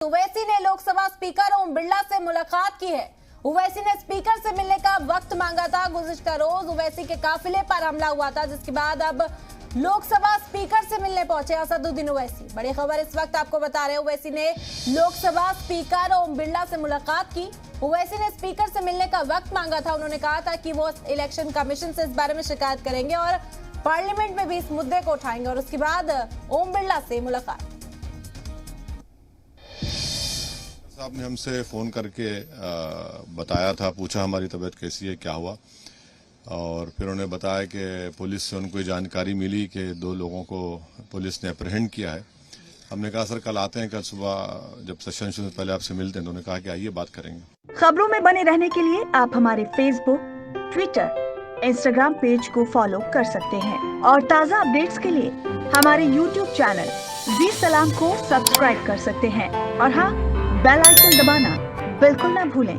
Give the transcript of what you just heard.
ओवैसी ने लोकसभा स्पीकर ओम बिरला से मुलाकात की है। ओवैसी ने स्पीकर से मिलने का वक्त मांगा था। गुज़िश्ता रोज ओवैसी के काफिले पर हमला हुआ था, जिसके बाद अब लोकसभा स्पीकर से मिलने पहुंचे असदुद्दीन ओवैसी। बड़ी खबर इस वक्त आपको बता रहे हैं, ओवैसी ने लोकसभा स्पीकर ओम बिरला से मुलाकात की। ओवैसी ने स्पीकर से मिलने का वक्त मांगा था। उन्होंने कहा था कि वो इलेक्शन कमीशन से इस बारे में शिकायत करेंगे और पार्लियामेंट में भी इस मुद्दे को उठाएंगे और उसके बाद ओम बिरला से मुलाकात। साहब ने हमसे फ़ोन करके बताया था, पूछा हमारी तबीयत कैसी है, क्या हुआ, और फिर उन्होंने बताया कि पुलिस से उनको जानकारी मिली कि 2 लोगों को पुलिस ने अप्रहेंड किया है। हमने कहा सर कल आते हैं, कल सुबह जब सेशन शुरू पहले आपसे मिलते हैं। तो उन्होंने कहा कि आइए बात करेंगे। खबरों में बने रहने के लिए आप हमारे फेसबुक, ट्विटर, इंस्टाग्राम पेज को फॉलो कर सकते हैं और ताज़ा अपडेट्स के लिए हमारे यूट्यूब चैनल जी सलाम को सब्सक्राइब कर सकते हैं। और हाँ, बेल आइकन दबाना बिल्कुल ना भूलें।